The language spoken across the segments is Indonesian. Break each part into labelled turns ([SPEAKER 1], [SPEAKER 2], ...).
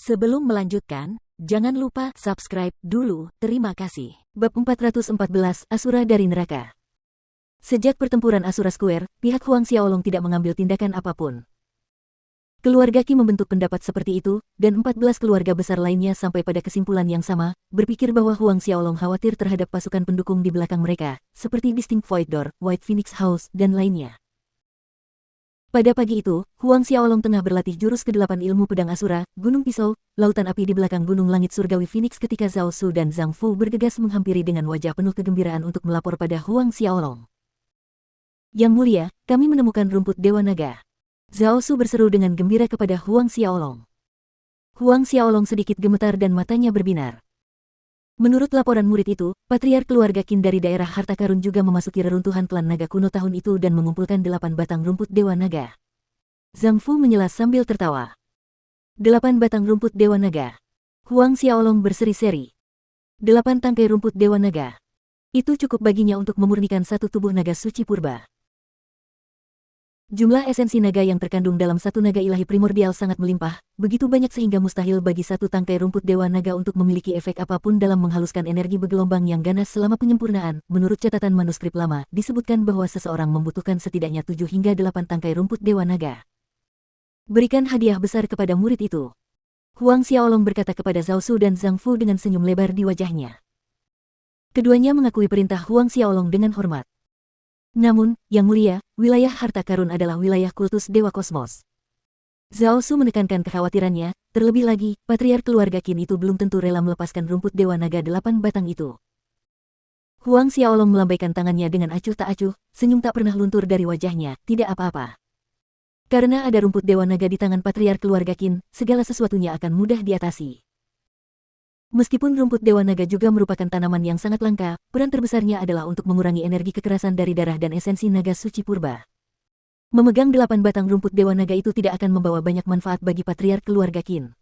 [SPEAKER 1] Sebelum melanjutkan, jangan lupa subscribe dulu, terima kasih.
[SPEAKER 2] Bab 414 Asura dari Neraka. Sejak pertempuran Asura Square, pihak Huang Xiaolong tidak mengambil tindakan apapun. Keluarga Qi membentuk pendapat seperti itu, dan 14 keluarga besar lainnya sampai pada kesimpulan yang sama, berpikir bahwa Huang Xiaolong khawatir terhadap pasukan pendukung di belakang mereka, seperti Distinct Void Door, White Phoenix House, dan lainnya. Pada pagi itu, Huang Xiaolong tengah berlatih jurus ke-8 ilmu pedang Asura, Gunung Pisau, Lautan Api di belakang Gunung Langit Surgawi Phoenix ketika Zhao Su dan Zhang Fu bergegas menghampiri dengan wajah penuh kegembiraan untuk melapor pada Huang Xiaolong. Yang mulia, kami menemukan rumput Dewa Naga. Zhao Su berseru dengan gembira kepada Huang Xiaolong. Huang Xiaolong sedikit gemetar dan matanya berbinar. Menurut laporan murid itu, patriark keluarga Qin dari daerah Harta Karun juga memasuki reruntuhan klan naga kuno tahun itu dan mengumpulkan 8 batang rumput Dewa Naga. Zhang Fu menyelas sambil tertawa. 8 batang rumput Dewa Naga. Huang Xiaolong berseri-seri. 8 tangkai rumput Dewa Naga. Itu cukup baginya untuk memurnikan satu tubuh naga suci purba. Jumlah esensi naga yang terkandung dalam satu naga ilahi primordial sangat melimpah, begitu banyak sehingga mustahil bagi satu tangkai rumput Dewa Naga untuk memiliki efek apapun dalam menghaluskan energi bergelombang yang ganas selama penyempurnaan. Menurut catatan manuskrip lama, disebutkan bahwa seseorang membutuhkan setidaknya 7 hingga 8 tangkai rumput Dewa Naga. Berikan hadiah besar kepada murid itu. Huang Xiaolong berkata kepada Zhao Su dan Zhang Fu dengan senyum lebar di wajahnya. Keduanya mengakui perintah Huang Xiaolong dengan hormat. Namun, Yang Mulia, wilayah Harta Karun adalah wilayah kultus Dewa Kosmos. Zhao Su menekankan kekhawatirannya, terlebih lagi, patriark keluarga Qin itu belum tentu rela melepaskan rumput Dewa Naga 8 batang itu. Huang Xiaolong melambaikan tangannya dengan acuh tak acuh, senyum tak pernah luntur dari wajahnya, tidak apa-apa. Karena ada rumput Dewa Naga di tangan patriark keluarga Qin, segala sesuatunya akan mudah diatasi. Meskipun rumput Dewa Naga juga merupakan tanaman yang sangat langka, peran terbesarnya adalah untuk mengurangi energi kekerasan dari darah dan esensi naga suci purba. Memegang 8 batang rumput Dewa Naga itu tidak akan membawa banyak manfaat bagi patriark keluarga Qin.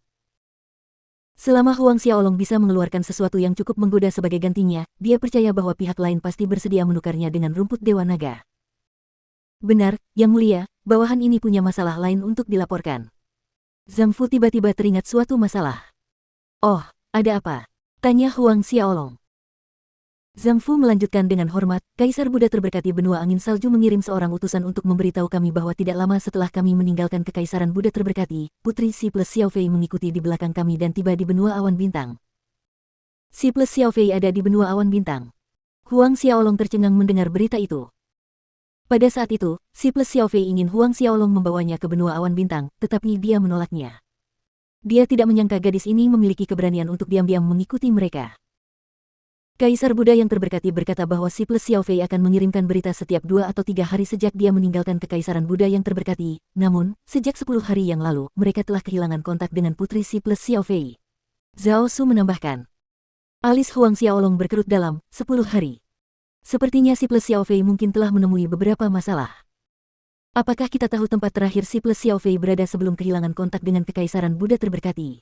[SPEAKER 2] Selama Huang Xiaolong bisa mengeluarkan sesuatu yang cukup menggoda sebagai gantinya, dia percaya bahwa pihak lain pasti bersedia menukarnya dengan rumput Dewa Naga. Benar, Yang Mulia, bawahan ini punya masalah lain untuk dilaporkan. Zhang Fu tiba-tiba teringat suatu masalah. Oh, ada apa? Tanya Huang Xiaolong. Zhang Fu melanjutkan dengan hormat, Kaisar Buddha terberkati benua angin salju mengirim seorang utusan untuk memberitahu kami bahwa tidak lama setelah kami meninggalkan kekaisaran Buddha terberkati, Putri Si Plus Xiaofei mengikuti di belakang kami dan tiba di benua awan bintang. Si Plus Xiaofei ada di benua awan bintang. Huang Xiaolong tercengang mendengar berita itu. Pada saat itu, Si Plus Xiaofei ingin Huang Xiaolong membawanya ke benua awan bintang, tetapi dia menolaknya. Dia tidak menyangka gadis ini memiliki keberanian untuk diam-diam mengikuti mereka. Kaisar Buddha yang terberkati berkata bahwa Si Plus Xiaofei akan mengirimkan berita setiap 2 atau 3 hari sejak dia meninggalkan kekaisaran Buddha yang terberkati. Namun, sejak 10 hari yang lalu, mereka telah kehilangan kontak dengan putri Si Plus Xiaofei. Zhao Su menambahkan. Alis Huang Xiaolong berkerut dalam, 10 hari. Sepertinya Si Plus Xiaofei mungkin telah menemui beberapa masalah. Apakah kita tahu tempat terakhir Si Plus Xiaofei berada sebelum kehilangan kontak dengan kekaisaran Buddha terberkati?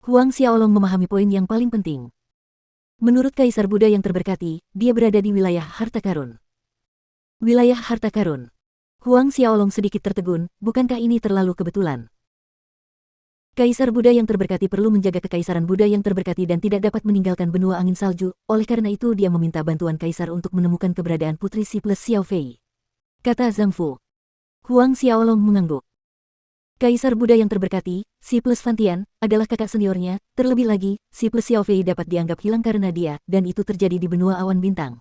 [SPEAKER 2] Huang Xiaolong memahami poin yang paling penting. Menurut Kaisar Buddha yang terberkati, dia berada di wilayah Harta Karun. Wilayah Harta Karun. Huang Xiaolong sedikit tertegun, bukankah ini terlalu kebetulan? Kaisar Buddha yang terberkati perlu menjaga kekaisaran Buddha yang terberkati dan tidak dapat meninggalkan benua angin salju, oleh karena itu dia meminta bantuan Kaisar untuk menemukan keberadaan putri Si Plus Xiaofei. Kata Zhang Fu. Huang Xiaolong mengangguk. Kaisar Buddha yang terberkati, Si Plus Fantian, adalah kakak seniornya, terlebih lagi, Si Plus Xiaofei dapat dianggap hilang karena dia, dan itu terjadi di benua awan bintang.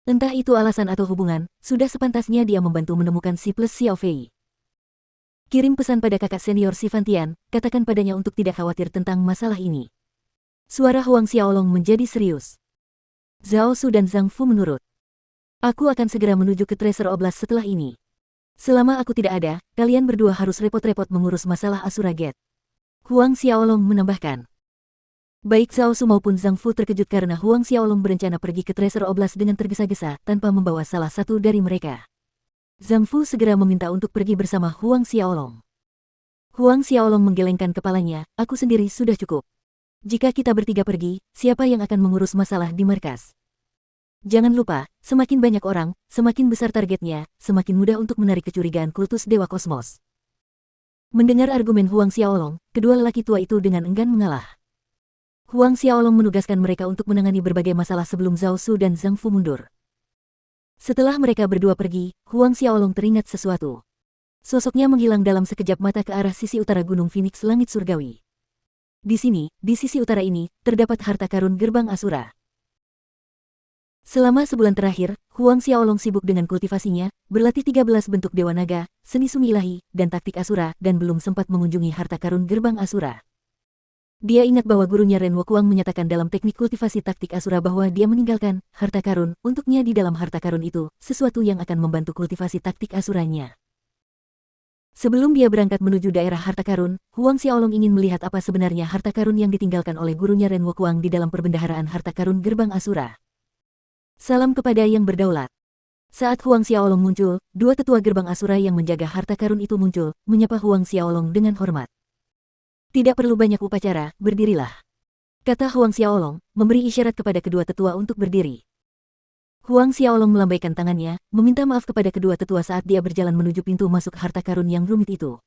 [SPEAKER 2] Entah itu alasan atau hubungan, sudah sepantasnya dia membantu menemukan Si Plus Xiaofei. Kirim pesan pada kakak senior Si Fantian, katakan padanya untuk tidak khawatir tentang masalah ini. Suara Huang Xiaolong menjadi serius. Zhao Su dan Zhang Fu menurut. Aku akan segera menuju ke Treasure Oblast setelah ini. Selama aku tidak ada, kalian berdua harus repot-repot mengurus masalah Asura Gate. Huang Xiaolong menambahkan. Baik Zhao Su maupun Zhang Fu terkejut karena Huang Xiaolong berencana pergi ke Treasure Oblast dengan tergesa-gesa tanpa membawa salah satu dari mereka. Zhang Fu segera meminta untuk pergi bersama Huang Xiaolong. Huang Xiaolong menggelengkan kepalanya, aku sendiri sudah cukup. Jika kita bertiga pergi, siapa yang akan mengurus masalah di markas? Jangan lupa, semakin banyak orang, semakin besar targetnya, semakin mudah untuk menarik kecurigaan kultus Dewa Kosmos. Mendengar argumen Huang Xiaolong, kedua lelaki tua itu dengan enggan mengalah. Huang Xiaolong menugaskan mereka untuk menangani berbagai masalah sebelum Zhao Su dan Zhang Fu mundur. Setelah mereka berdua pergi, Huang Xiaolong teringat sesuatu. Sosoknya menghilang dalam sekejap mata ke arah sisi utara Gunung Phoenix Langit Surgawi. Di sini, di sisi utara ini, terdapat harta karun gerbang Asura. Selama sebulan terakhir, Huang Xiaolong sibuk dengan kultivasinya, berlatih 13 bentuk Dewa Naga, seni sumi ilahi, dan taktik Asura, dan belum sempat mengunjungi harta karun gerbang Asura. Dia ingat bahwa gurunya Ren Wokuang menyatakan dalam teknik kultivasi taktik Asura bahwa dia meninggalkan harta karun untuknya di dalam harta karun itu, sesuatu yang akan membantu kultivasi taktik Asuranya. Sebelum dia berangkat menuju daerah harta karun, Huang Xiaolong ingin melihat apa sebenarnya harta karun yang ditinggalkan oleh gurunya Ren Wokuang di dalam perbendaharaan harta karun gerbang Asura. Salam kepada yang berdaulat. Saat Huang Xiaolong muncul, dua tetua gerbang Asura yang menjaga harta karun itu muncul, menyapa Huang Xiaolong dengan hormat. Tidak perlu banyak upacara, berdirilah. Kata Huang Xiaolong, memberi isyarat kepada kedua tetua untuk berdiri. Huang Xiaolong melambaikan tangannya, meminta maaf kepada kedua tetua saat dia berjalan menuju pintu masuk harta karun yang rumit itu.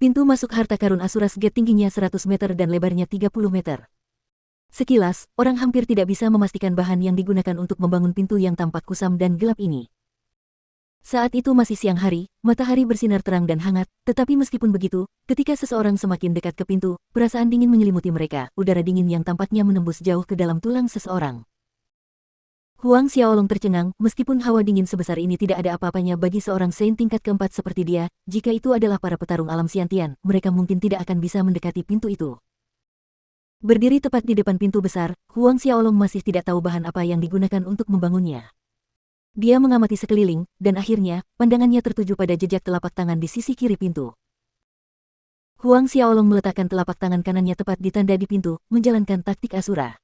[SPEAKER 2] Pintu masuk harta karun Asuras Gate tingginya 100 meter dan lebarnya 30 meter. Sekilas, orang hampir tidak bisa memastikan bahan yang digunakan untuk membangun pintu yang tampak kusam dan gelap ini. Saat itu masih siang hari, matahari bersinar terang dan hangat, tetapi meskipun begitu, ketika seseorang semakin dekat ke pintu, perasaan dingin menyelimuti mereka, udara dingin yang tampaknya menembus jauh ke dalam tulang seseorang. Huang Xiaolong tercengang, meskipun hawa dingin sebesar ini tidak ada apa-apanya bagi seorang Saint tingkat keempat seperti dia, jika itu adalah para petarung alam Xiantian, mereka mungkin tidak akan bisa mendekati pintu itu. Berdiri tepat di depan pintu besar, Huang Xiaolong masih tidak tahu bahan apa yang digunakan untuk membangunnya. Dia mengamati sekeliling, dan akhirnya, pandangannya tertuju pada jejak telapak tangan di sisi kiri pintu. Huang Xiaolong meletakkan telapak tangan kanannya tepat di tanda di pintu, menjalankan taktik Asura.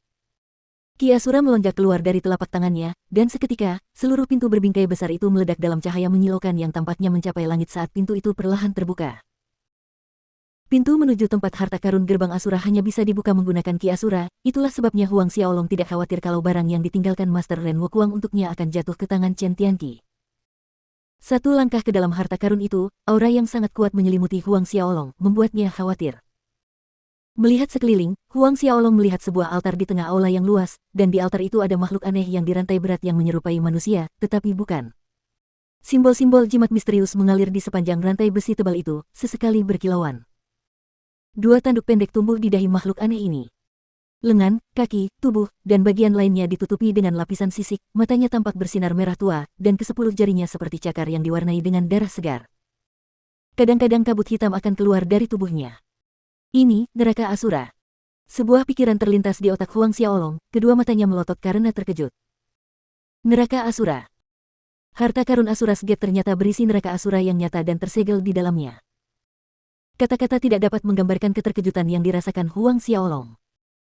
[SPEAKER 2] Ki Asura melonjak keluar dari telapak tangannya, dan seketika, seluruh pintu berbingkai besar itu meledak dalam cahaya menyilaukan yang tampaknya mencapai langit saat pintu itu perlahan terbuka. Pintu menuju tempat harta karun gerbang Asura hanya bisa dibuka menggunakan Ki Asura, itulah sebabnya Huang Xiaolong tidak khawatir kalau barang yang ditinggalkan Master Ren Wokuang untuknya akan jatuh ke tangan Chen Tianqi. Satu langkah ke dalam harta karun itu, aura yang sangat kuat menyelimuti Huang Xiaolong, membuatnya khawatir. Melihat sekeliling, Huang Xiaolong melihat sebuah altar di tengah aula yang luas, dan di altar itu ada makhluk aneh yang dirantai berat yang menyerupai manusia, tetapi bukan. Simbol-simbol jimat misterius mengalir di sepanjang rantai besi tebal itu, sesekali berkilauan. Dua tanduk pendek tumbuh di dahi makhluk aneh ini. Lengan, kaki, tubuh, dan bagian lainnya ditutupi dengan lapisan sisik, matanya tampak bersinar merah tua, dan ke-10 jarinya seperti cakar yang diwarnai dengan darah segar. Kadang-kadang kabut hitam akan keluar dari tubuhnya. Ini, neraka Asura. Sebuah pikiran terlintas di otak Huang Xiaolong, kedua matanya melotot karena terkejut. Neraka Asura. Harta karun Asuras Gate ternyata berisi neraka Asura yang nyata dan tersegel di dalamnya. Kata-kata tidak dapat menggambarkan keterkejutan yang dirasakan Huang Xiaolong.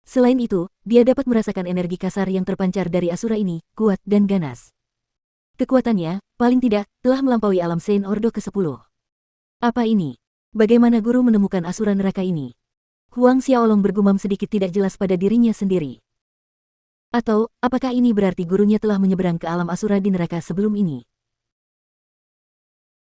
[SPEAKER 2] Selain itu, dia dapat merasakan energi kasar yang terpancar dari Asura ini, kuat dan ganas. Kekuatannya, paling tidak, telah melampaui alam Saint Ordo ke-10. Apa ini? Bagaimana guru menemukan Asura neraka ini? Huang Xiaolong bergumam sedikit tidak jelas pada dirinya sendiri. Atau, apakah ini berarti gurunya telah menyeberang ke alam Asura di neraka sebelum ini?